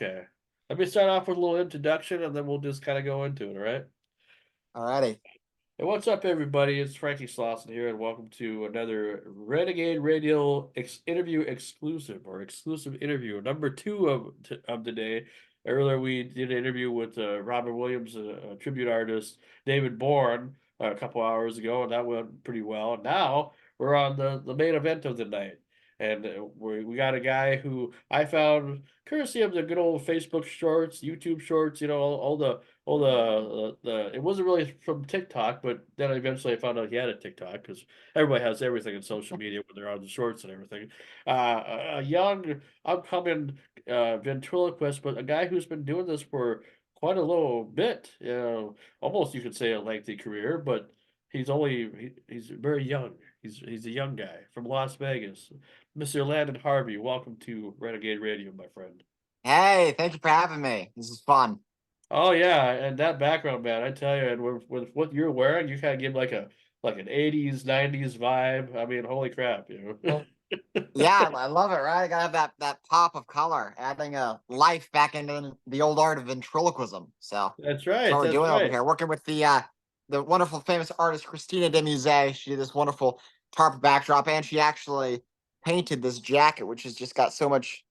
Okay. Let me start off with a little introduction and then we'll just kind of go into it, all right? Alrighty. Hey, what's up, everybody? It's Frankie Slauson here, and welcome to another Renegade Radio interview exclusive interview, number two of the day. Earlier, we did an interview with Robin Williams, a tribute artist, David Bourne, a couple hours ago, and that went pretty well. Now we're on the main event of the night. And we got a guy who I found courtesy of the good old Facebook shorts, YouTube shorts, all the it wasn't really from TikTok, but then eventually I found out he had a TikTok because everybody has everything in social media when they're on the shorts and everything. A young upcoming ventriloquist, but a guy who's been doing this for quite a little bit, almost you could say a lengthy career, but he's very young. He's a young guy from Las Vegas. Mr. Landon Harvey, welcome to Renegade Radio, my friend. Hey, thank you for having me. This is fun. Oh yeah, and that background, man, I tell you, and with what you're wearing, you kind of give like an 80s, 90s vibe. I mean, holy crap, you know. Yeah, I love it, right? I gotta have that pop of color, adding a life back into the old art of ventriloquism. So That's that's what right. we're That's doing over right. here. Working with the wonderful famous artist Christina de Musset. She did this wonderful tarp backdrop, and she actually painted this jacket, which has just got so much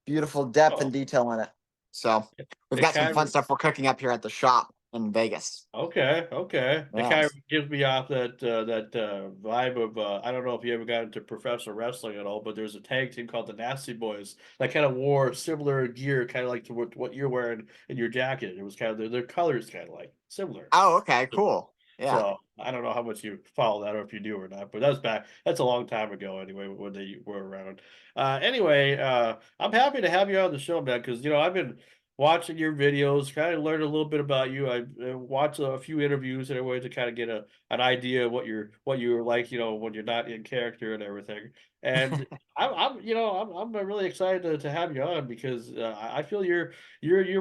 beautiful depth and Oh, detail in it. So we've it got some kind fun of stuff we're cooking up here at the shop in Vegas. okay, okay. It kind of Yes. gives me off that vibe of I don't know if you ever got into professional wrestling at all, but there's a tag team called the Nasty Boys that kind of wore similar gear, kind of like to what you're wearing in your jacket. It was kind of their colors kind of like similar. Oh, okay, cool. Yeah. So I don't know how much you follow that or if you do or not, but that's back. That's a long time ago anyway when they were around. I'm happy to have you on the show, man, because I've been watching your videos, kind of learn a little bit about you. I watched a few interviews anyway to kind of get an idea of what you're like, when you're not in character and everything. And I'm really excited to have you on because I feel you're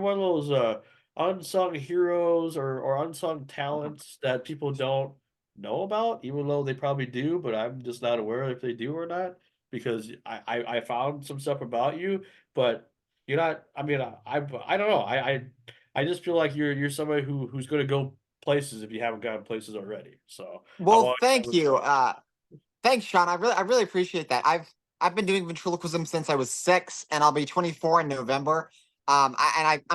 one of those unsung heroes or unsung talents that people don't know about, even though they probably do, but I'm just not aware if they do or not because I found some stuff about you, but you're not. I mean, I don't know. I just feel like you're somebody who's going to go places if you haven't gone places already. So I Well, want thank you. Thanks, Sean. I really appreciate that. I've been doing ventriloquism since I was 6, and I'll be 24 in November. I'm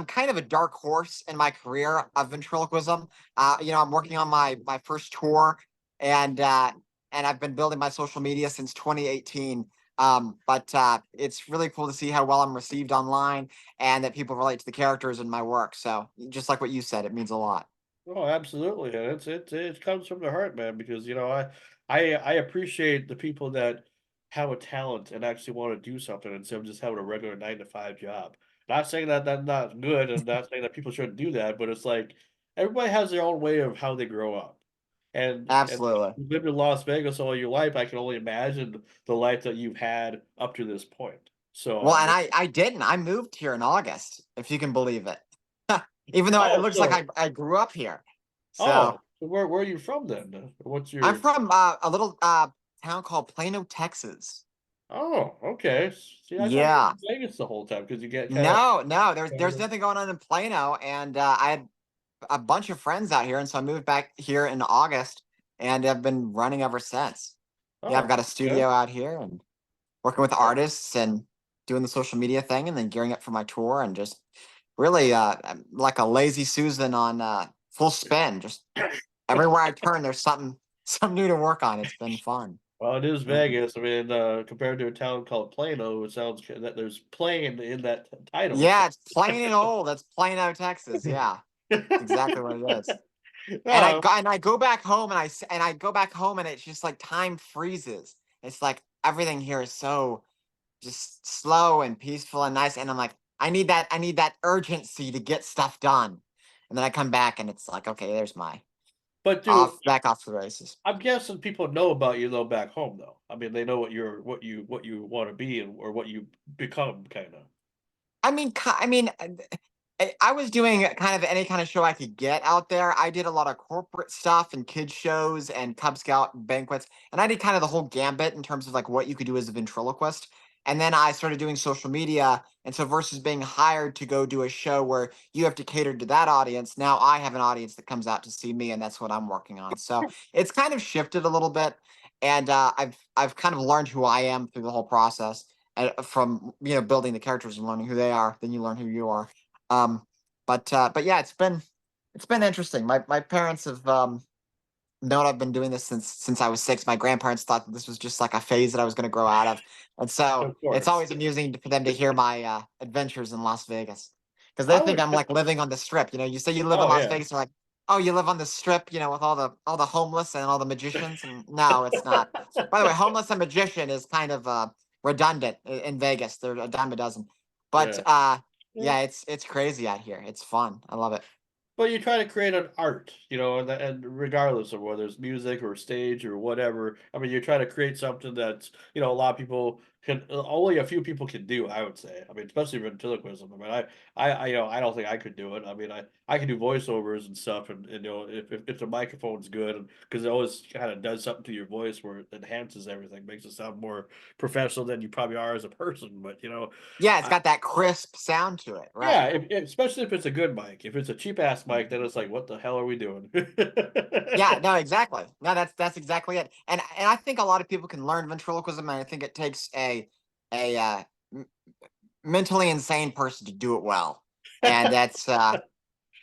kind of a dark horse in my career of ventriloquism. I'm working on my first tour, and I've been building my social media since 2018. But it's really cool to see how well I'm received online, and that people relate to the characters in my work. So just like what you said, it means a lot. Oh, absolutely, and it comes from the heart, man. Because I appreciate the people that have a talent and actually want to do something instead of just having a regular 9 to 5 job. Not saying that that's not good, and not saying that people shouldn't do that, but it's like everybody has their own way of how they grow up. And Absolutely. you lived in Las Vegas all your life. I can only imagine the life that you've had up to this point. So Well, and I didn't. I moved here in August, if you can believe it. Even though it oh, looks like so I grew up here. So oh, so where are you from then? What's I'm your from a little town called Plano, Texas. Oh, okay. See, I thought you were Yeah. in Vegas the whole time because you get kind of. No, no, there's nothing going on in Plano, and I had a bunch of friends out here, and so I moved back here in August, and I've been running ever since. Yeah, I've Oh, got a okay. studio out here and working with artists and doing the social media thing, and then gearing up for my tour, and just really I'm like a lazy Susan on full spin. Just everywhere I turn, there's something new to work on. It's been fun. Well, it is Yeah, Vegas. I mean, compared to a town called Plano, it sounds that there's plain in that title. So. yeah, it's plain and old. That's Plano, Texas. Yeah, it's exactly what it is. And I No, go and I go back home and I go back home and it's just like time freezes. It's like everything here is so just slow and peaceful and nice. And I'm like, I need that urgency to get stuff done. And then I come back and it's like, okay, there's my but dude, back off to the races. I'm guessing people know about you though back home though. I mean, they know what you want to be and or what you become, kind of. I was doing kind of any kind of show I could get out there. I did a lot of corporate stuff and kids shows and Cub Scout banquets, and I did kind of the whole gambit in terms of like what you could do as a ventriloquist. And then I started doing social media. And so versus being hired to go do a show where you have to cater to that audience, now I have an audience that comes out to see me, and that's what I'm working on. So it's kind of shifted a little bit. And I've kind of learned who I am through the whole process, from building the characters and learning who they are. Then you learn who you are. Um, but yeah, it's been interesting. My parents have known I've been doing this since I was 6. My grandparents thought that this was just like a phase that I was going to grow out of, and so Of it's course. always amusing for them to hear my adventures in Las Vegas, because they I think would. I'm like living on the strip. You say you live in Oh Las yeah. Vegas, they're like, oh, you live on the strip, with all the homeless and all the magicians, and no, it's not. By the way, homeless and magician is kind of redundant in Vegas. They're a dime a dozen, but Yeah. yeah, it's crazy out here. It's fun. I love it. But you try to create an art, and regardless of whether it's music or stage or whatever, I mean, you try to create something that's, a lot of people can, only a few people can do, I would say. I mean, especially ventriloquism. I mean, I don't think I could do it. I mean, I can do voiceovers and stuff, and if the microphone's good, and because it always kind of does something to your voice where it enhances everything, makes it sound more professional than you probably are as a person. But Yeah, it's got that crisp sound to it, right? yeah, especially if it's a good mic. If it's a cheap ass mic, then it's like, what the hell are we doing? Yeah, no, exactly. No, that's exactly it. And I think a lot of people can learn ventriloquism, and I think it takes a m- mentally insane person to do it well. And that's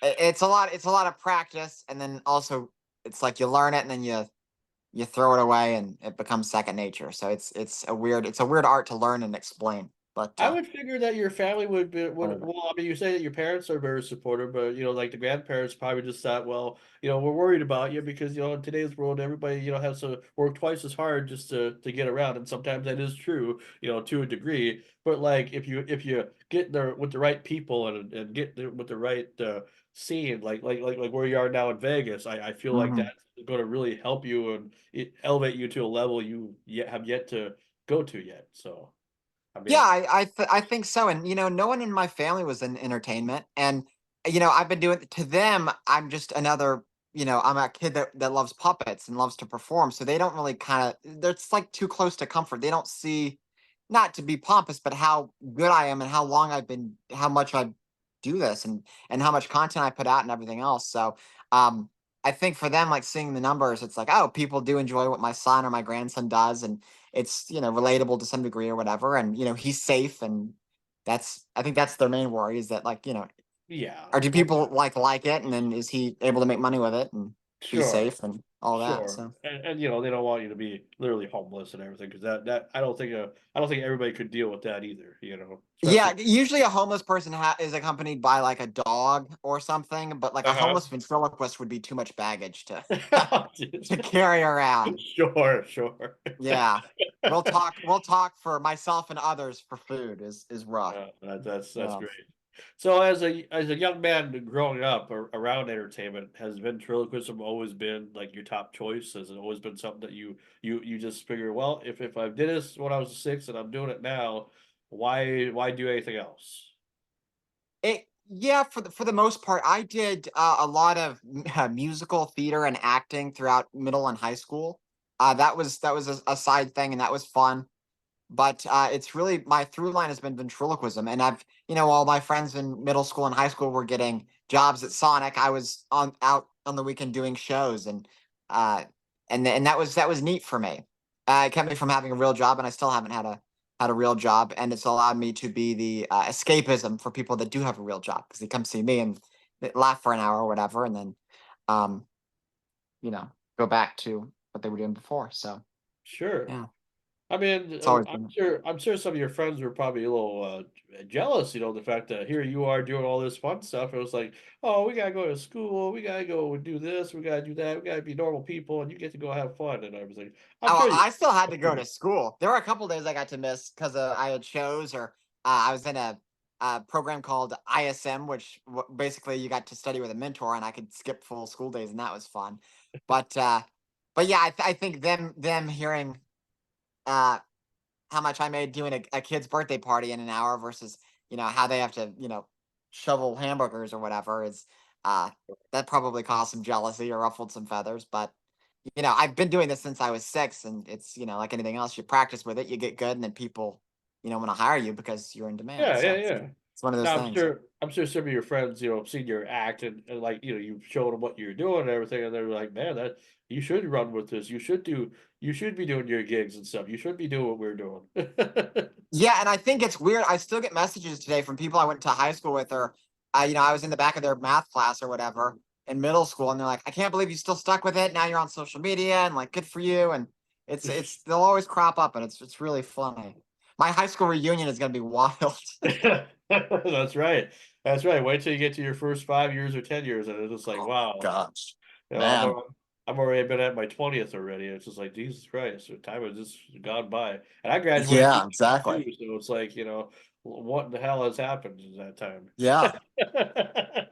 it's a lot of practice, and then also it's like you learn it and then you throw it away and it becomes second nature. So it's a weird art to learn and explain. But I would figure that your family would be would anyway. well, I mean, you say that your parents are very supportive, but like the grandparents probably just thought, well, we're worried about you because in today's world, everybody has to work twice as hard just to get around, and sometimes that is true, to a degree. But like if you get there with the right people and get there with the right scene, like where you are now in Vegas, I feel like Mhm. that's going to really help you and elevate you to a level you yet have yet to go to yet. So. I Yeah, mean, I think so. And no one in my family was in entertainment, and I've been doing to them. I'm just another. I'm a kid that loves puppets and loves to perform. So they don't really kind of. It's like too close to comfort. They don't see, not to be pompous, but how good I am and how long I've been, how much I do this, and how much content I put out and everything else. So, um, I think for them, like seeing the numbers, it's like, oh, people do enjoy what my son or my grandson does, and it's relatable to some degree or whatever, and he's safe, and I think that's their main worry, is that, like, yeah. or do Well, people like it, and then is he able to make money with it and be sure, safe and all that. sure, So and they don't want you to be literally homeless and everything because that I don't think everybody could deal with that either. yeah, Especially. usually a homeless person is accompanied by like a dog or something, but like a Uh homeless ventriloquist would be too much baggage to huh. to carry around. Sure, sure. Yeah, we'll talk for myself and others for food is rough. That's Yeah. great. So as a young man growing up around entertainment, has ventriloquism always been like your top choice? Has it always been something that you just figure, well, if I did this when I was 6 and I'm doing it now, why do anything else? Yeah, for the most part, I did a lot of musical theater and acting throughout middle and high school. That was a side thing, and that was fun. But it's really, my through line has been ventriloquism, and while my friends in middle school and high school were getting jobs at Sonic, I was out on the weekend doing shows, uh, and that was neat for me. It kept me from having a real job, and I still haven't had a real job, and it's allowed me to be the escapism for people that do have a real job, because they come see me and they laugh for an hour or whatever, and then um, you know go back to what they were doing before. So Sure. yeah, I mean, it's always I'm been. sure. I'm sure some of your friends were probably a little jealous. The fact that here you are doing all this fun stuff. It was like, oh, we gotta go to school. We gotta go do this. We gotta do that. We gotta be normal people, and you get to go have fun and everything. I'm Oh, sure you. I still had to go to school. There were a couple days I got to miss because I had shows, or I was in a program called ISM, which basically you got to study with a mentor, and I could skip full school days, and that was fun. But but yeah, I think them hearing uh, how much I made doing a kid's birthday party in an hour versus how they have to shovel hamburgers or whatever is uh, that probably caused some jealousy or ruffled some feathers. But I've been doing this since I was 6, and it's like anything else, you practice with it, you get good, and then people want to hire you because you're in demand. Yeah, yeah, So yeah. it's one of those Now things. I'm sure some of your friends, have seen your act and like, you've shown them what you're doing and everything, and they're like, man, that you should run with this. You should be doing your gigs and stuff. You should be doing what we're doing. Yeah, and I think it's weird. I still get messages today from people I went to high school with, or I was in the back of their math class or whatever in middle school, and they're like, "I can't believe you still stuck with it. Now you're on social media, and like, good for you." And it's they'll always crop up, and it's really funny. My high school reunion is gonna be wild. That's right. That's right. Wait till you get to your first 5 years or 10 years, and it's just like, Oh wow. gosh, You know, man. I'm already been at my 20th already. It's just like Jesus Christ, the time has just gone by. And I graduated Yeah, exactly. too, so it's like, what in the hell has happened in that time? Yeah,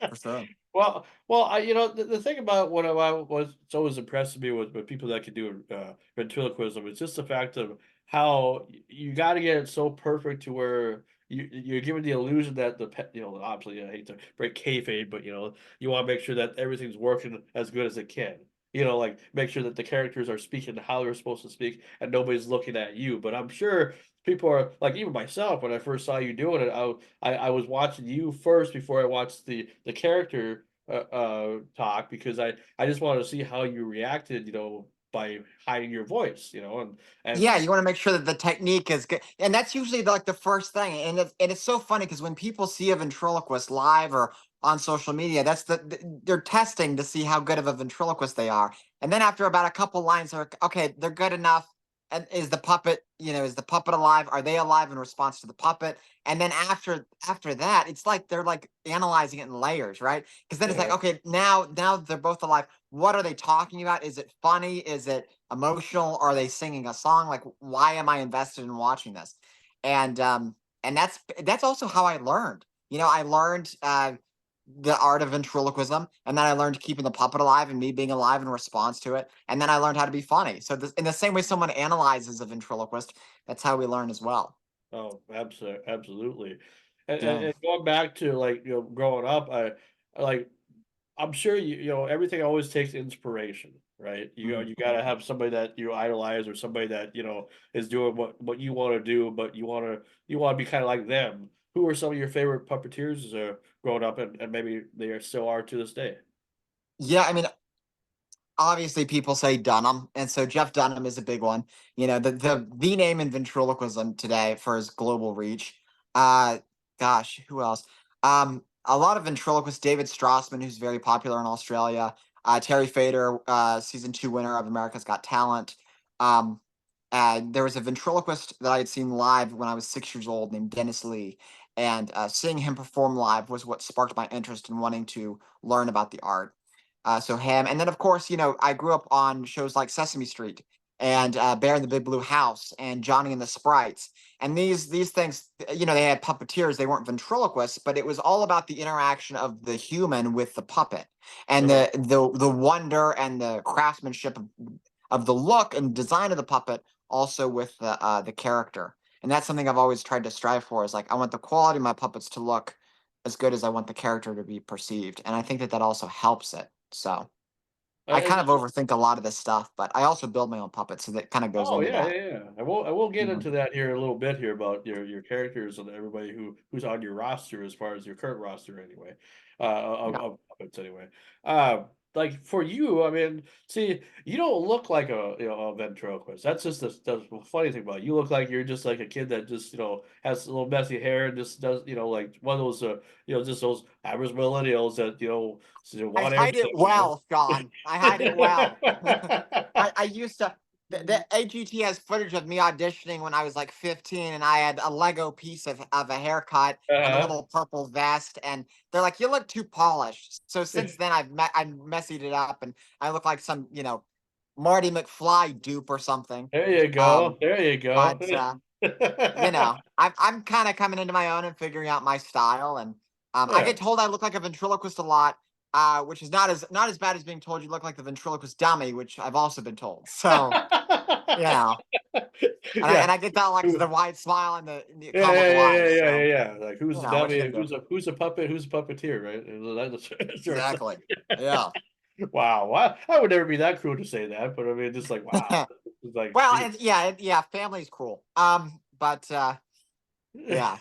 for sure. Well, the thing about what I was it's always impressed me with people that can do ventriloquism. It's just the fact of how you got to get it so perfect to where you're given the illusion that obviously I hate to break kayfabe, but you want to make sure that everything's working as good as it can. Like make sure that the characters are speaking how they're supposed to speak and nobody's looking at you. But I'm sure people are like, even myself, when I first saw you doing it, I was watching you first before I watched the character talk, because I just wanted to see how you reacted, by hiding your voice, Yeah, and you want to make sure that the technique is good, and that's usually like the first thing. And it's so funny because when people see a ventriloquist live or on social media, that's they're testing to see how good of a ventriloquist they are. And then after about a couple lines, they're like, okay, they're good enough. And is the puppet alive? Are they alive in response to the puppet? And then after that, it's like they're like analyzing it in layers, right? Because then it's like, yeah. okay, now they're both alive. What are they talking about? Is it funny? Is it emotional? Are they singing a song? Like, why am I invested in watching this? And that's also how I learned. I learned the art of ventriloquism, and then I learned keeping the puppet alive and me being alive in response to it, and then I learned how to be funny. So in the same way someone analyzes a ventriloquist, that's how we learn as well. Oh, absolutely. And, Yeah. going back to like, growing up, like I'm sure everything always takes inspiration, right? Mhm. You got to have somebody that you idolize, or somebody that is doing what you want to do, but you want to be kind of like them. Who are some of your favorite puppeteers growing up, and maybe they are still are to this day? Yeah, I mean, obviously people say Dunham, and so Jeff Dunham is a big one. The name in ventriloquism today for his global reach. Uh, gosh, who else? A lot of ventriloquists. David Strassman, who's very popular in Australia. Terry Fader, season 2 winner of America's Got Talent. Um, there was a ventriloquist that I had seen live when I was 6 years old named Dennis Lee, and seeing him perform live was what sparked my interest in wanting to learn about the art. So him, and then of course, I grew up on shows like Sesame Street and Bear in the Big Blue House and Johnny and the Sprites, and these things. They had puppeteers. They weren't ventriloquists, but it was all about the interaction of the human with the puppet, and Okay. the wonder and the craftsmanship of the look and design of the puppet, also with the character. And that's something I've always tried to strive for. Is like I want the quality of my puppets to look as good as I want the character to be perceived, and I think that also helps it. So I And kind of just overthink a lot of this stuff, but I also build my own puppets, so that kind of goes Oh into yeah, that. yeah, yeah. I will get Mhm. into that here a little bit here about your characters and everybody who's on your roster, as far as your current roster anyway, Yeah. of puppets anyway. Uh, like for you, I mean, see, you don't look like a ventriloquist. That's just the funny thing about it. You look like you're just like a kid that just has a little messy hair and just does like one of those just those average millennials that I want hide it everything. well, Sean. I hide it well. Yeah. I used to. The AGT has footage of me auditioning when I was like 15, and I had a Lego piece of a haircut and a Uh-huh. little purple vest, and they're like, "You look too polished." So since then, I messied it up, and I look like some Marty McFly dupe or something. There you Um, go. There you go. but I'm kind of coming into my own and figuring out my style, and I Yeah. get told I look like a ventriloquist a lot, which is not as bad as being told you look like the ventriloquist dummy, which I've also been told. So yeah, and Yeah. I get that like Who- the wide smile and the Yeah, yeah, comical yeah, yeah, eyes. yeah, So yeah, yeah. Like who's the what you dummy and gonna do? who's a puppet, who's a puppeteer, right? That's sort of Exactly. Yeah. wow. I would never be that cruel to say that, but I mean, just like wow. It's like Well, and yeah, yeah, family's cruel. But Yeah.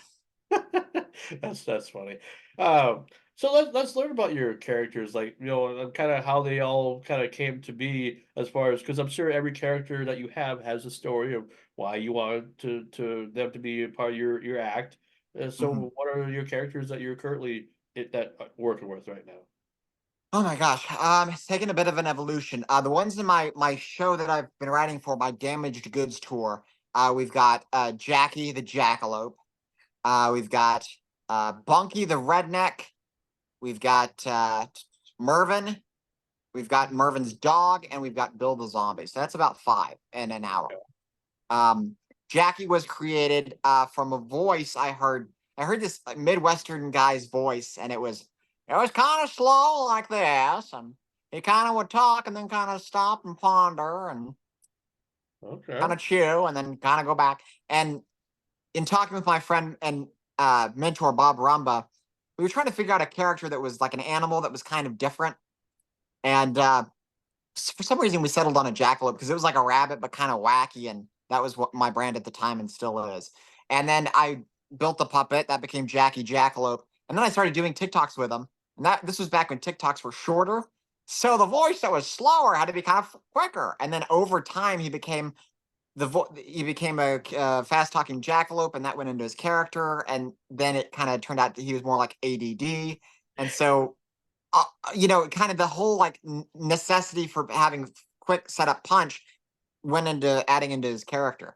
That's funny. So let's learn about your characters, like and kind of how they all kind of came to be, as far as because I'm sure every character that you have has a story of why you wanted to them to be a part of your act. Mhm. So what are your characters that you're currently working with right now? Oh my gosh. It's taken a bit of an evolution. The ones in my show that I've been writing for my Damaged Goods tour, we've got Jackie the Jackalope. We've got Bunky the Redneck. We've got Mervin. We've got Mervin's dog, and we've got Bill the Zombie. So that's about five in an hour. Um, Jackie was created from a voice I heard. I heard this Midwestern guy's voice, and it was kind of slow like this, and he kind of would talk and then kind of stop and ponder and kind Okay. of chew and then kind of go back. And in talking with my friend and mentor Bob Rumba, we were trying to figure out a character that was like an animal that was kind of different. And for some reason, we settled on a jackalope because it was like a rabbit but kind of wacky, and that was what my brand at the time and still is. And then I built the puppet that became Jackie Jackalope, and then I started doing TikToks with him. And this was back when TikToks were shorter, so the voice that was slower had to be kind of quicker. And then over time, he became a fast talking jackalope, and that went into his character. And then it kind of turned out that he was more like ADD, and so kind of the whole like necessity for having quick setup punch went into adding into his character.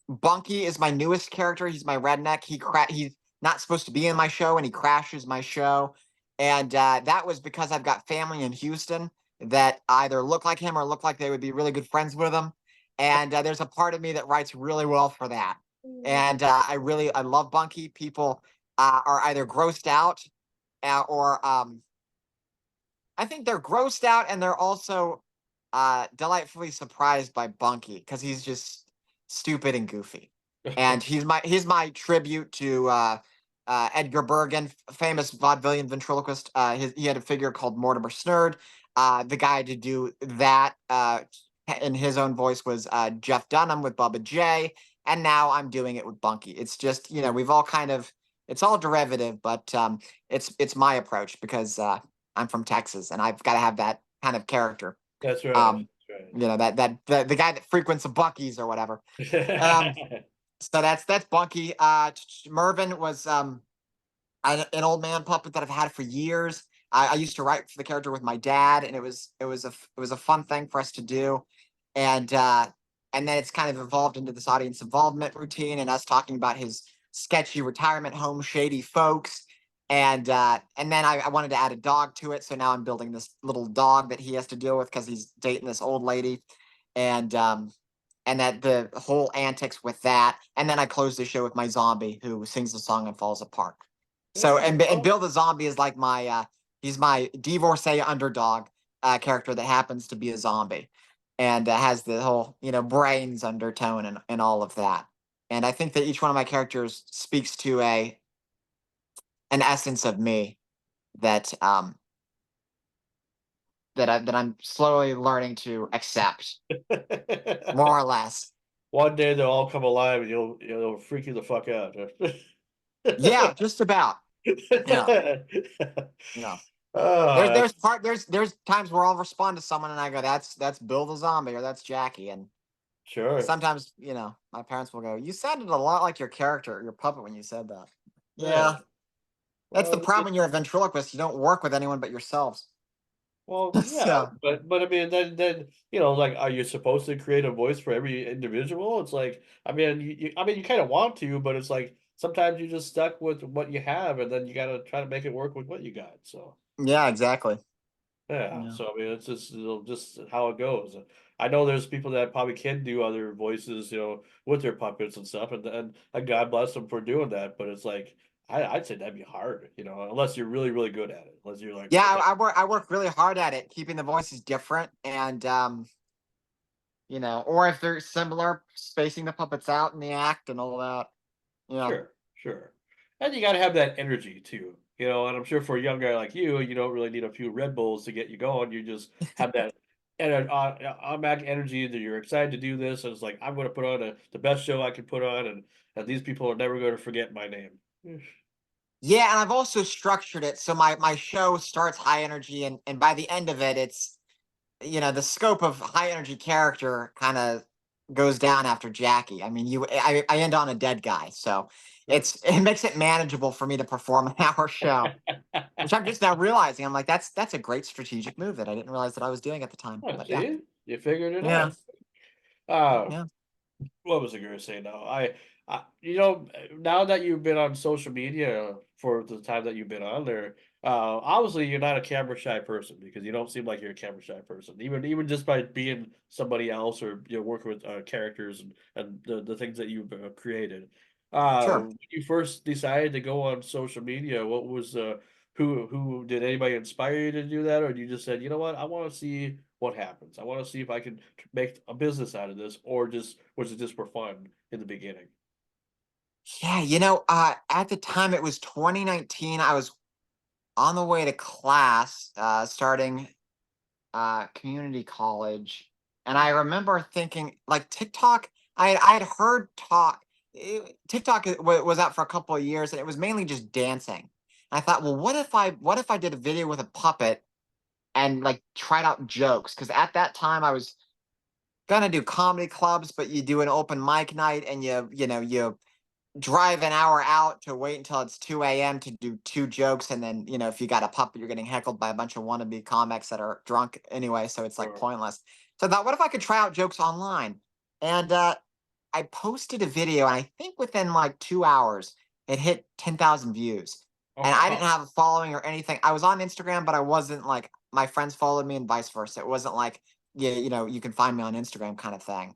Bunky is my newest character. He's my redneck. He's not supposed to be in my show, and he crashes my show. And that was because I've got family in Houston that either look like him or look like they would be really good friends with him. And there's a part of me that writes really well for that. And I love Bunky. People are either grossed out or I think they're grossed out, and they're also delightfully surprised by Bunky because he's just stupid and goofy. And he's my tribute to Edgar Bergen, famous vaudevillian ventriloquist. He had a figure called Mortimer Snurd. The guy to do that in his own voice was Jeff Dunham with Bubba J. And now I'm doing it with Bunky. It's just, we've all kind of, it's all derivative, but it's my approach because I'm from Texas, and I've got to have that kind of character. That's right. Um, the guy that frequents the Buckies or whatever. Um, That's right. so that's Bunky. Mervin was an old man puppet that I've had for years. I used to write for the character with my dad, and it was a fun thing for us to do, and and then it's kind of evolved into this audience involvement routine, and us talking about his sketchy retirement home, shady folks, and then I wanted to add a dog to it, so now I'm building this little dog that he has to deal with because he's dating this old lady, and that the whole antics with that, and then I close the show with my zombie who sings the song and falls apart. So Yeah. and Well, Bill the zombie is like he's my divorcee underdog character that happens to be a zombie, and has the whole brains undertone and all of that. And I think that each one of my characters speaks to an essence of me that I'm slowly learning to accept, more or less. one day they'll all come alive and it'll freak you the fuck out. Yeah, just about. Yeah, yeah. Oh, that's There's times where I'll respond to someone and I go, that's Bill the zombie, or that's Jackie. And sure. sometimes, my parents will go, you sounded a lot like your character, your puppet, when you said that. Yeah. Yeah. That's the Well, problem when you're a ventriloquist. You don't work with anyone but yourselves. well, yeah, So but I mean, then like, are you supposed to create a voice for every individual? It's like, I mean, you kind of want to, but it's like sometimes you're just stuck with what you have, and then you got to try to make it work with what you got. So. yeah, exactly. Yeah, Yeah. so I mean, it's just how it goes. I know there's people that probably can do other voices, with their puppets and stuff, and God bless them for doing that. But it's like I'd say that'd be hard, unless you're really really good at it. Unless you're like, Yeah, okay, I work really hard at it, keeping the voices different, and or if they're similar, spacing the puppets out in the act and all that. Yeah. sure, sure, and you got to have that energy too, And I'm sure for a young guy like you don't really need a few Red Bulls to get you going. You just have that and automatic energy that you're excited to do this. And it's like I'm going to put on the best show I can put on, and these people are never going to forget my name. Yeah, and I've also structured it so my show starts high energy, and by the end of it, it's the scope of high energy character kind of goes down after Jackie. I mean, I end on a dead guy, so it makes it manageable for me to perform an hour show, which I'm just now realizing. I'm like, that's a great strategic move that I didn't realize that I was doing at the time. Oh, But yeah, see, you figured it yeah, out. Uh, yeah, what was I going to say now? Now that you've been on social media for the time that you've been on there, obviously you're not a camera shy person because you don't seem like you're a camera shy person. Even just by being somebody else or working with characters and the things that you've created. sure. When you first decided to go on social media, what was who did anybody inspire you to do that, or you just said, you know what, I want to see what happens. I want to see if I can make a business out of this, or just was it just for fun in the beginning? Yeah, at the time it was 2019. I was on the way to class, starting community college, and I remember thinking like TikTok. I had heard TikTok was out for a couple of years, and it was mainly just dancing. And I thought, well, what if I did a video with a puppet and like tried out jokes? Because at that time I was gonna do comedy clubs, but you do an open mic night, and you drive an hour out to wait until it's 2 a.m. to do two jokes. And then, if you got a puppet, you're getting heckled by a bunch of wannabe comics that are drunk anyway. So it's like Or pointless. So I thought, what if I could try out jokes online? And I posted a video, and I think within like 2 hours, it hit 10,000 views. oh And I didn't wow, have a following or anything. I was on Instagram, but I wasn't like, my friends followed me and vice versa. It wasn't like, yeah, you can find me on Instagram kind of thing.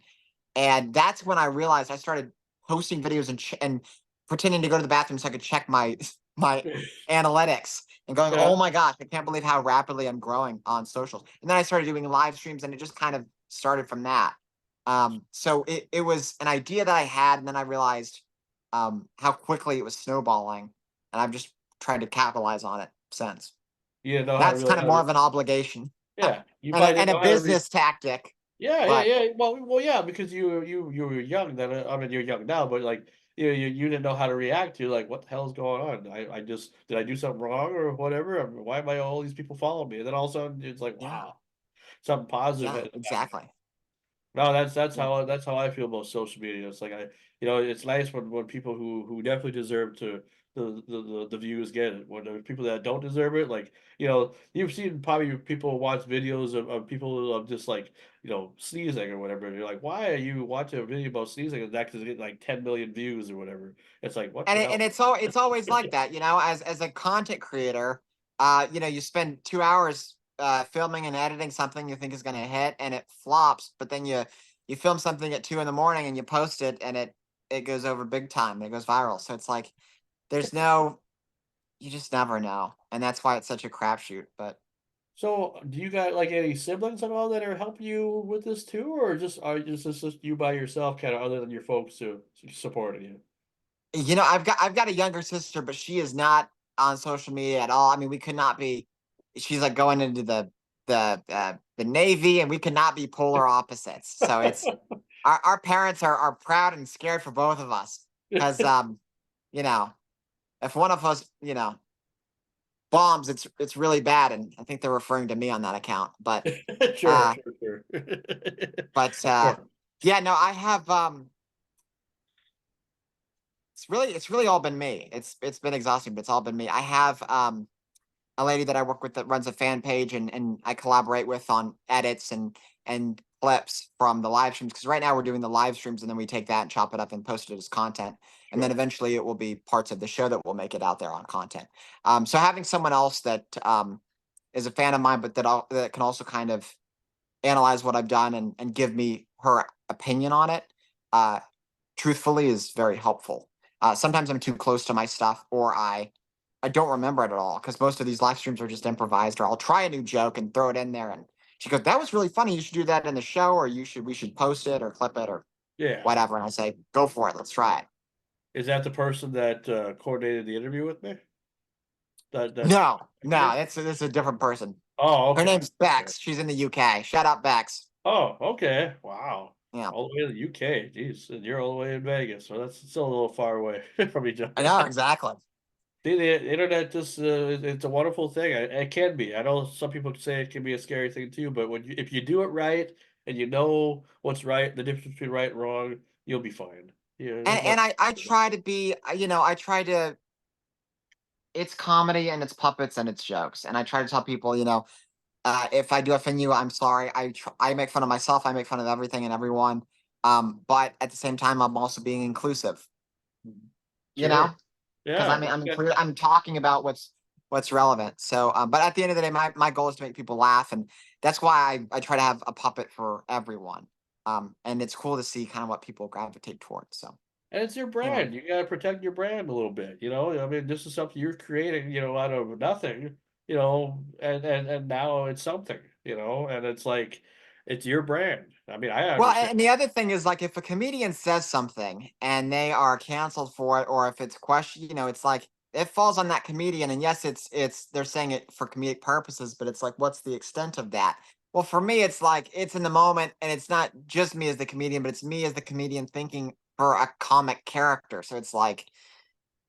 And that's when I realized I started posting videos and pretending to go to the bathroom so I could check my my analytics and going, yeah, oh my gosh, I can't believe how rapidly I'm growing on socials. And then I started doing live streams, and it just kind of started from that. So it was an idea that I had, and then I realized how quickly it was snowballing, and I've just tried to capitalize on it since. you didn't know how to That's really kind of how to. more of an obligation Yeah, you and probably a, didn't and a know how to read. business tactic, Yeah, yeah, but yeah. Well, yeah, because you were young then. I mean, you're young now, but like you didn't know how to react to like what the hell's going on. I just did I do something wrong or whatever? I mean, why am I all these people following me? And then all of a sudden it's like yeah, wow, something positive yeah, had happened. exactly. No, that's Yeah. how I feel about social media. It's like it's nice when people who definitely deserve to the views get it. When there's people that don't deserve it, like you've seen probably people watch videos of people of just like sneezing or whatever. And you're like, why are you watching a video about sneezing and that could get like 10 million views or whatever? It's like what And the it, and hell? it's always like that, as a content creator, you spend 2 hours filming and editing something you think is going to hit, and it flops, but then you film something at 2 in the morning and you post it, and it goes over big time, and it goes viral. So it's like there's no, you just never know, and that's why it's such a crapshoot. But So, do you got like any siblings at all that are helping you with this too, or just you by yourself, kind of other than your folks who supporting you? I've got a younger sister, but she is not on social media at all. I mean, we could not be. She's like going into the Navy, and we could not be polar opposites. So it's our parents are proud and scared for both of us, because you know if one of us bombs, it's really bad, and I think they're referring to me on that account. But Sure, uh sure, sure. but Sure. yeah, no, I have it's really all been me. It's been exhausting, but it's all been me. I have a lady that I work with that runs a fan page, and I collaborate with on edits and clips from the live streams, because right now we're doing the live streams, and then we take that and chop it up and post it as content, and then Sure. eventually it will be parts of the show that will make it out there on content. So having someone else that is a fan of mine, but that can also kind of analyze what I've done and give me her opinion on it, uh, truthfully, is very helpful. Sometimes I'm too close to my stuff, or I don't remember it at all, because most of these live streams are just improvised, or I'll try a new joke and throw it in there, and she goes, "That was really funny. You should do that in the show, or we should post it or clip it or Yeah. whatever." And I say, "Go for it. Let's try it." Is that the person that coordinated the interview with me? That No, no, okay. that's a different person. Oh, Her okay. name's Okay. Bex. She's in the UK. Shout out Bex. Oh, okay. Wow. Yeah, All the way to the UK. Jeez, and you're all the way in Vegas, so that's still a little far away from each I other. know exactly. The internet just it's a wonderful thing. It can be. I know some people say it can be a scary thing too, but if you do it right and you know what's right, the difference between right and wrong, you'll be fine. Yeah, there's And nothing. I try to be, I try to. It's comedy and it's puppets and it's jokes, and I try to tell people, if I do offend you, I'm sorry. I make fun of myself. I make fun of everything and everyone. But at the same time, I'm also being inclusive. You Sure. know, because Yeah. I'm talking about what's relevant. So, but at the end of the day, my goal is to make people laugh, and that's why I try to have a puppet for everyone. And it's cool to see kind of what people gravitate towards. So, And it's your you know, brand. You gotta protect your brand a little bit, you know? I mean, this is something you're creating, out of nothing, and now it's something, and it's like it's your brand. I mean, I well, understand. and the other thing is like if a comedian says something and they are canceled for it, or if it's question, it's like it falls on that comedian. And yes, it's they're saying it for comedic purposes, but it's like, what's the extent of that? Well, for me, it's like it's in the moment, and it's not just me as the comedian, but it's me as the comedian thinking for a comic character. So it's like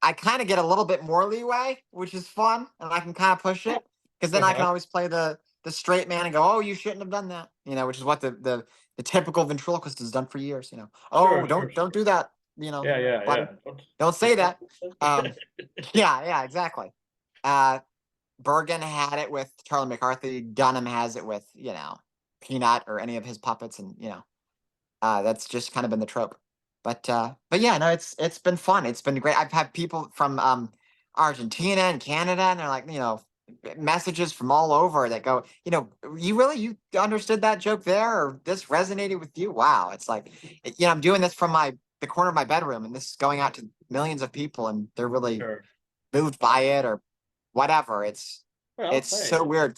I kind of get a little bit more leeway, which is fun, and I can kind of push it because then I can Uh-huh. always play the straight man and go, "Oh, you shouldn't have done that," which is what the typical ventriloquist has done for years. Sure, Oh, sure, don't sure. do that. Yeah, yeah, Buddy, yeah. don't say Don't that. Yeah, yeah, exactly. Uh, Bergen had it with Charlie McCarthy. Dunham has it with Peanut or any of his puppets, and that's just kind of been the trope. But yeah, no, it's been fun. It's been great. I've had people from Argentina and Canada, and they're like, messages from all over that go, you understood that joke there, or this resonated with you. Wow, it's like, I'm doing this from the corner of my bedroom, and this is going out to millions of people, and they're really Sure. moved by it or whatever. Well, It's hey, so weird.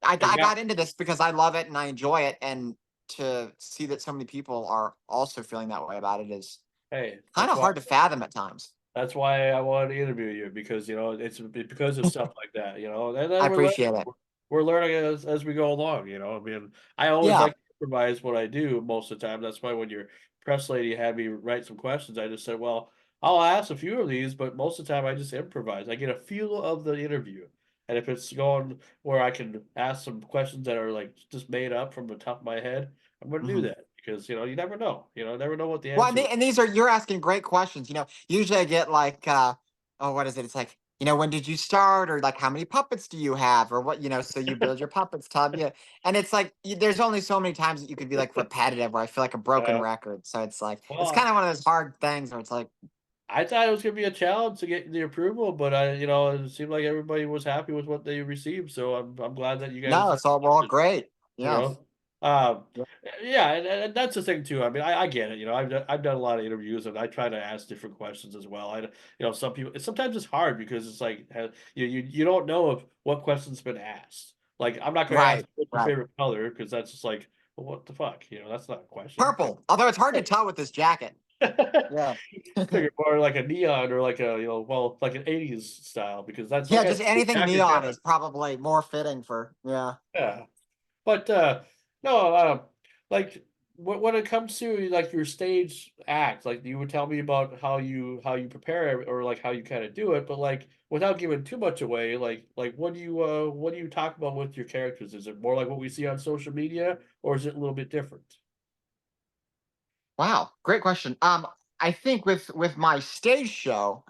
I it got got into this because I love it and I enjoy it, and to see that so many people are also feeling that way about it is hey, kind of hard to fathom at times. that's why I wanted to interview you because it's because of stuff like that, and I then appreciate it. we're learning as we go along, I mean, I always Yeah, like to improvise what I do most of the time. That's why when your press lady had me write some questions, I just said, well, I'll ask a few of these, but most of the time I just improvise. I get a feel of the interview. And if it's going where I can ask some questions that are like just made up from the top of my head, I'm going to do hmm that because you never know. Never know what the well, answer is. and these are you're asking great questions. Usually I get like, oh, what is it? It's like, when did you start, or like how many puppets do you have, or what, so you build your puppets, Tom. Yeah, and it's like there's only so many times that you could be like repetitive, where I feel like a broken Uh, record. So it's like it's kind well, of one of those hard things where it's like, I thought it was gonna be a challenge to get the approval, but it seemed like everybody was happy with what they received. So I'm glad that you guys no, we're all great. you Yeah. know. Um, yeah, and that's the thing too. I mean, I get it. I've done a lot of interviews, and I try to ask different questions as well. Some people sometimes it's hard because it's like you don't know if what question's been asked. Like I'm not going to ask Right, what's your right. favorite color because that's just like well, what the fuck. That's not a question. Purple. Although it's hard to tell with this jacket. Yeah. Figure more like a neon or like a well like an '80s style because that's like Yeah, I just said, the anything jacket, neon yeah, is probably more fitting for, yeah. yeah. But no, like when it comes to like your stage act, like you would tell me about how you prepare or like how you kind of do it, but like without giving too much away, like what do you talk about with your characters? Is it more like what we see on social media, or is it a little bit different? Wow, great question. I think with my stage show,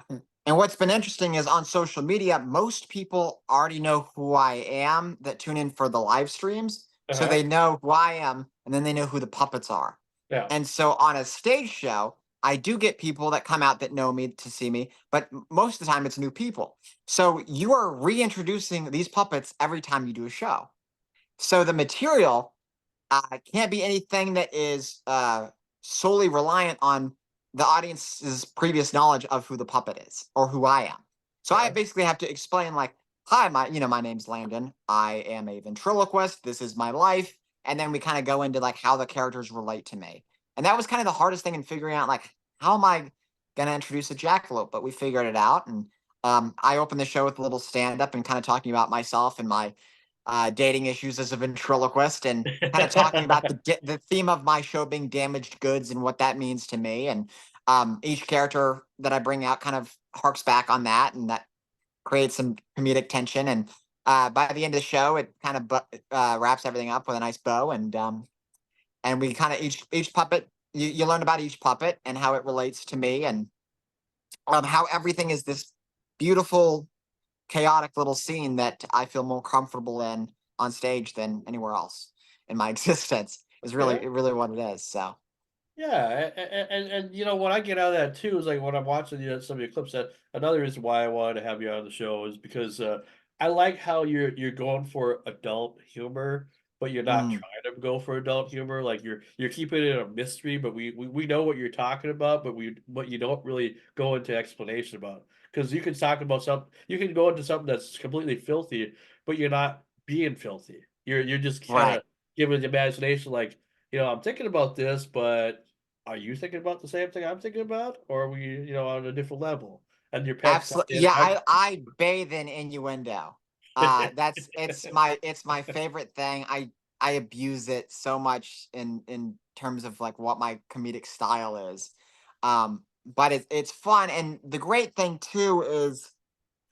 and what's been interesting is on social media, most people already know who I am that tune in for the live streams. Uh So huh. they know who I am, and then they know who the puppets are. Yeah. And so on a stage show, I do get people that come out that know me to see me, but most of the time it's new people. So you are reintroducing these puppets every time you do a show. So the material can't be anything that is solely reliant on the audience's previous knowledge of who the puppet is or who I am. So I Okay. basically have to explain, like, hi, my name's Landon. I am a ventriloquist. This is my life. And then we kind of go into like how the characters relate to me. And that was kind of the hardest thing in figuring out, like, how am I going to introduce a jackalope? But we figured it out. And I opened the show with a little stand up and kind of talking about myself and my dating issues as a ventriloquist, and kind of talking about the theme of my show being damaged goods and what that means to me. And each character that I bring out kind of harks back on that, and that creates some comedic tension. And by the end of the show, it kind of wraps everything up with a nice bow. And we kind of each puppet, you learn about each puppet and how it relates to me, and how everything is this beautiful, chaotic little scene that I feel more comfortable in on stage than anywhere else in my existence. Is Yeah. really what it is. So Yeah, and you know what I get out of that too is like when I'm watching some of your clips. That another reason why I wanted to have you on the show is because I like how you're going for adult humor, but you're not mm, trying to go for adult humor. Like you're keeping it a mystery, but we know what you're talking about, but you don't really go into explanation about. Because you can talk about something, you can go into something that's completely filthy, but you're not being filthy. You're just kind right. of giving the imagination like, I'm thinking about this, but are you thinking about the same thing I'm thinking about, or are we, on a different level? And your pets come Absolutely. in. Yeah, I bathe in innuendo. That's it's my favorite thing. I abuse it so much in terms of like what my comedic style is. But it's fun, and the great thing too is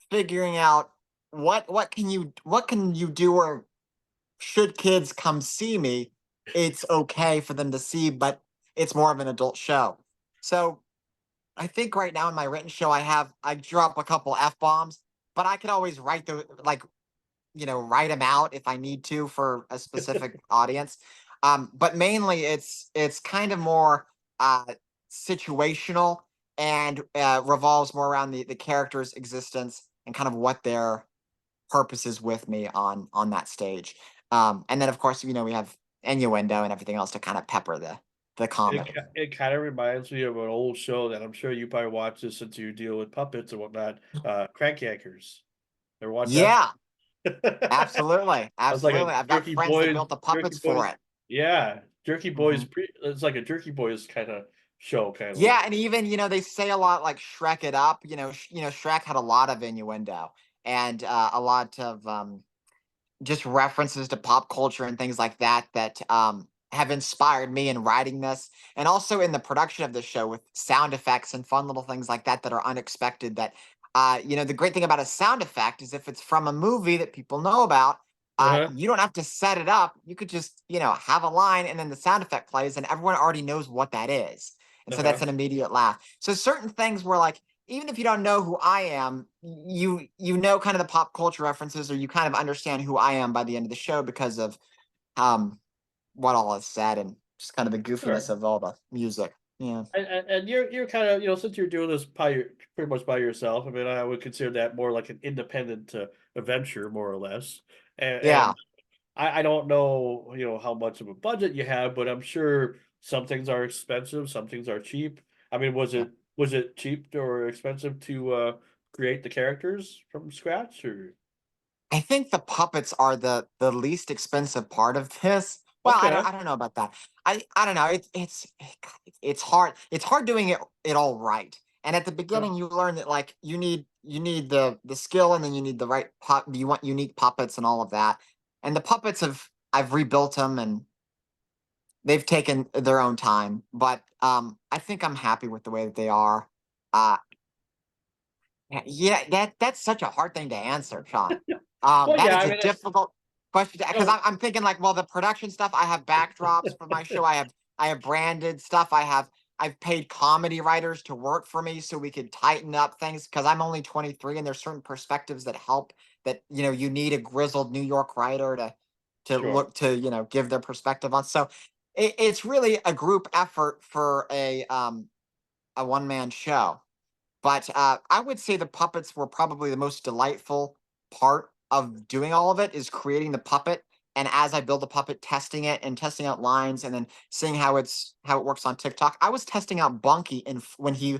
figuring out what can you do, or should kids come see me, it's okay for them to see, but it's more of an adult show. So I think right now in my written show, I drop a couple f bombs, but I could always write the like write them out if I need to for a specific audience. But mainly it's kind of more situational, and revolves more around the character's existence and kind of what their purpose is with me on that stage. And then of course we have innuendo and everything else to kind of pepper the comedy. It kind of reminds me of an old show that I'm sure you probably watch this since you deal with puppets and whatnot. Crank Yankers. Ever watch that? Yeah, I absolutely, was like a absolutely. I've got Jerky friends that Boys, built the Jerky puppets for Boys. it. Yeah, Jerky Boys. Mhm. It's like a Jerky Boys kind of show, kind of like. Yeah, and even they say a lot like Shrek it up. Shrek had a lot of innuendo and a lot of just references to pop culture and things like that that have inspired me in writing this, and also in the production of the show with sound effects and fun little things like that that are unexpected. That the great thing about a sound effect is if it's from a movie that people know about, Uh-huh. you don't have to set it up. You could just have a line, and then the sound effect plays, and everyone already knows what that is, and so that's Uh-huh. an immediate laugh. So certain things where like, even if you don't know who I am, you know kind of the pop culture references, or you kind of understand who I am by the end of the show because of um what all is said, and just kind of the goofiness Sure. of all the music. Yeah. And you're kind of, since you're doing this pretty much by yourself. I mean, I would consider that more like an independent adventure, more or less. And Yeah. I don't know, how much of a budget you have, but I'm sure some things are expensive, some things are cheap. I mean, Yeah. was it cheap or expensive to create the characters from scratch, or? I think the puppets are the least expensive part of this. Well, Okay. I don't know about that. I don't know. It's hard. It's hard doing it all right. And at the Uh, beginning, you learn that like you need the skill, and then you need the right pop. You want unique puppets and all of that. And the puppets I've rebuilt them, and they've taken their own time. But I think I'm happy with the way that they are. Uh, yeah, that's such a hard thing to answer, Sean. well, That yeah, is I a mean, difficult question because no, I'm thinking like, well, the production stuff. I have backdrops for my show. I have branded stuff. I've paid comedy writers to work for me so we could tighten up things because I'm only 23, and there's certain perspectives that help. That you need a grizzled New York writer to sure. look to give their perspective on. So it's really a group effort for a one man show. But I would say the puppets were probably the most delightful part of doing all of it, is creating the puppet. And as I build the puppet, testing it and testing out lines, and then seeing how it works on TikTok. I was testing out Bunky when he,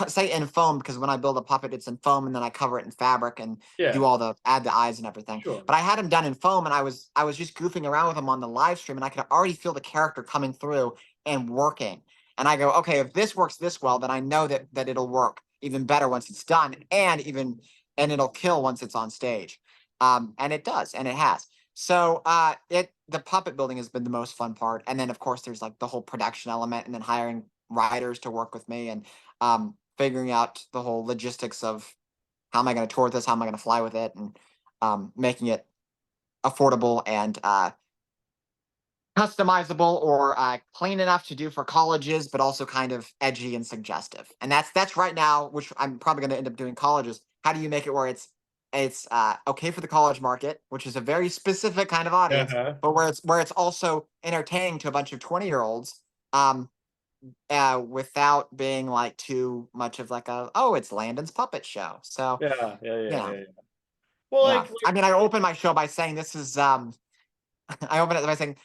say in foam, because when I build a puppet, it's in foam, and then I cover it in fabric and Yeah, do all add the eyes and everything. sure. But I had him done in foam, and I was just goofing around with him on the live stream, and I could already feel the character coming through and working. And I go, okay, if this works this well, then I know that it'll work even better once it's done, and it'll kill once it's on stage. And it does, and it has. So the puppet building has been the most fun part. And then of course there's like the whole production element and then hiring writers to work with me and figuring out the whole logistics of how am I going to tour this, how am I going to fly with it, and making it affordable and customizable or clean enough to do for colleges, but also kind of edgy and suggestive. And that's right now, which I'm probably going to end up doing colleges. How do you make it where it's okay for the college market, which is a very specific kind of audience, Uh-huh. but where it's also entertaining to a bunch of 20-year-olds, without being like too much of like a it's Landon's puppet show. So Yeah, yeah, you yeah, know, yeah, yeah. Well, yeah. I mean, I open my show by saying this is I opened it by saying,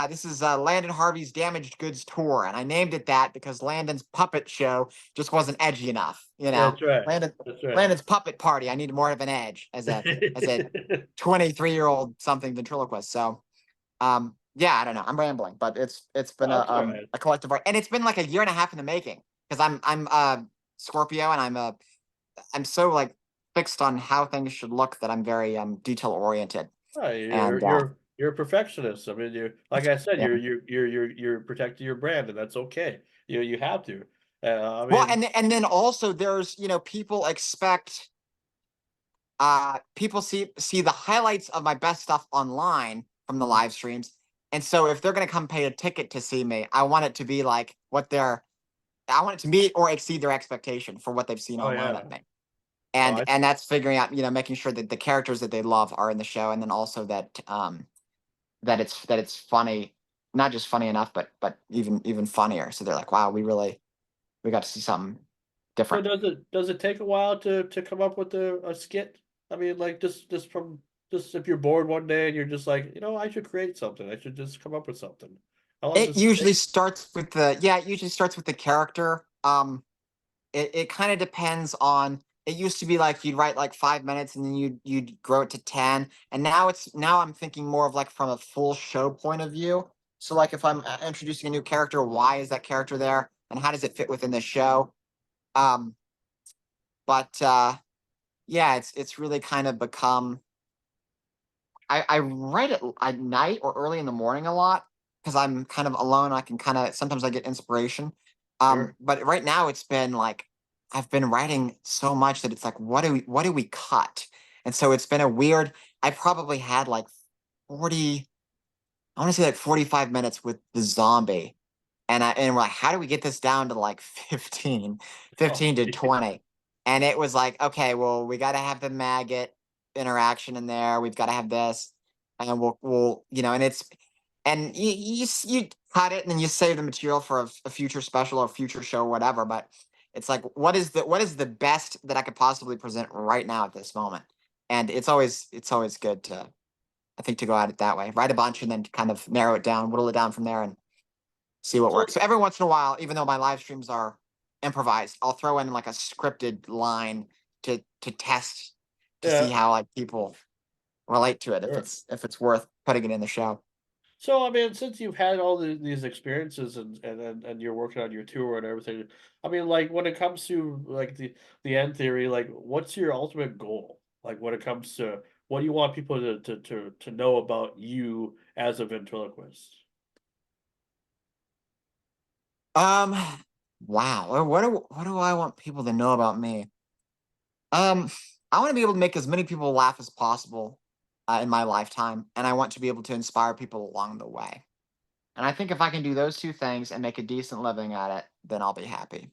"This is Landon Harvey's Damaged Goods tour," and I named it that because Landon's puppet show just wasn't edgy enough. that's right. Landon That's right. Landon's puppet party. I needed more of an edge as a 23-year-old something ventriloquist. So, yeah, I don't know. I'm rambling, but it's been That's all right. a collective art, and it's been like a year and a half in the making because I'm Scorpio, and I'm so like fixed on how things should look that I'm very detail oriented, Oh, and you're a perfectionist. I mean, you like I said, yeah. you're protecting your brand, and that's okay. You have to. I Well, mean, and then also there's, people expect people see the highlights of my best stuff online from the live streams. And so if they're going to come pay a ticket to see me, I want it to be like I want it to meet or exceed their expectation for what they've seen oh online of yeah. me. Oh, And that's figuring out, making sure that the characters that they love are in the show, and then also that that it's funny, not just funny enough, but even funnier. So they're like, wow, we got to see something so different. does it take a while to come up with a skit? I mean, like just from just if you're bored one day and you're just like, I should create something. I should just come up with something. How long It does it usually take? starts with the yeah, it usually starts with the character. It kind of depends on it used to be like you'd write like 5 minutes and then you'd grow it to 10. And now I'm thinking more of like from a full show point of view. So like if I'm introducing a new character, why is that character there? And how does it fit within the show? Um, but yeah, it's really kind of become I write it at night or early in the morning a lot because I'm kind of alone. I can kind of sometimes I get inspiration. Sure. But right now it's been like I've been writing so much that it's like what do we cut? And so it's been a weird. I probably had like 40. I want to say like 45 minutes with the zombie, and we're like, how do we get this down to like 15, Oh, 15 to 20? And it was like, okay, well, we got to have the maggot interaction in there. We've got to have this, and we'll and and you cut it and then you save the material for a future special or future show or whatever. But it's like, what is the best that I could possibly present right now at this moment? And it's always good to I think to go at it that way, write a bunch and then kind of narrow it down, whittle it down from there, and see what so works. So every once in a while, even though my live streams are improvised, I'll throw in like a scripted line to test to see yeah, how like people relate to it sure. if it's worth putting it in the show. So I mean, since you've had all these experiences and you're working on your tour and everything, I mean, like when it comes to like the end theory, like what's your ultimate goal? Like when it comes to what do you want people to know about you as a ventriloquist? Um, wow. What do I want people to know about me? Um, I want to be able to make as many people laugh as possible in my lifetime, and I want to be able to inspire people along the way. And I think if I can do those two things and make a decent living at it, then I'll be happy.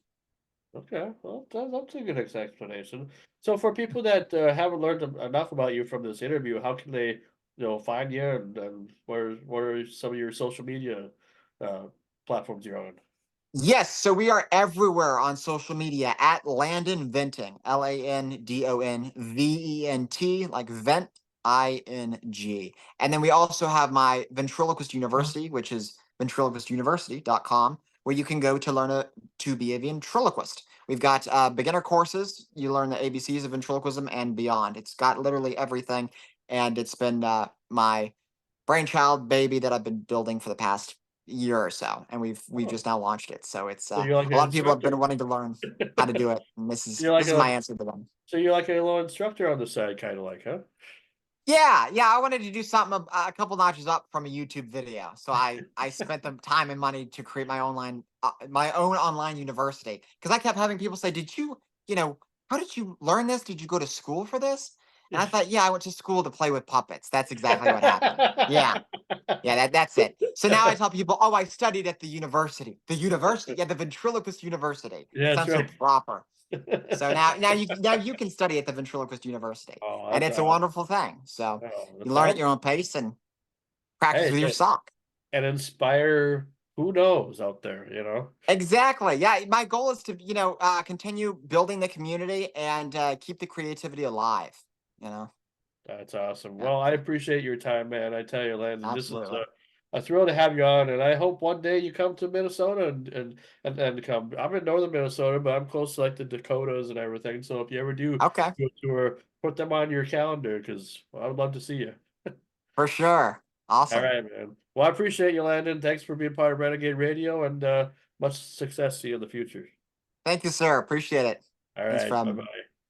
Okay, well, that's a good explanation. So for people that haven't learned enough about you from this interview, how can they, find you and what are some of your social media uh, platforms you're on? Yes, so we are everywhere on social media at Landon Venting, LandonVent, like vent, ING. And then we also have my Ventriloquist University, which is ventriloquistuniversity.com, where you can go to to be a ventriloquist. We've got beginner courses. You learn the ABCs of ventriloquism and beyond. It's got literally everything. And it's been my brainchild baby that I've been building for the past year or so, and we've Oh, just now launched it. So it's so you're like a an lot of people have been instructor. wanting to learn how to do it, and You're this like is my a answer to them. so you're like a little instructor on the side, kind of like, huh? Yeah, I wanted to do something a couple notches up from a YouTube video. So I spent the time and money to create my own online university. Because I kept having people say, "Did you know, how did you learn this? Did you go to school for this?" And I thought, "Yeah, I went to school to play with puppets. That's exactly what happened." Yeah, yeah, that's it. So now I tell people, "Oh, I studied at the university." The university, yeah, the ventriloquist university. Yeah, that's Sounds so right. proper. So now you can study at the ventriloquist university, Oh, and that's it's a awesome. wonderful thing. So Oh, you that's learn at awesome. your own pace and practice Hey, with your sock. and inspire who knows out there, you know? Exactly. Yeah, my goal is to continue building the community and keep the creativity alive. You know. That's awesome. Yeah, Well, I appreciate your time, man. I tell you, Landon, this is absolutely. a thrill to have you on, and I hope one day you come to Minnesota and come. I'm in northern Minnesota, but I'm close to like the Dakotas and everything. So if you ever do Okay, do a tour, put them on your calendar because I would love to see you. for sure. All Awesome. right, man. Well, I appreciate you, Landon. Thanks for being part of Renegade Radio, and much success to you in the future. Thank you, sir. Appreciate it. All Thanks for right, bye having me. bye.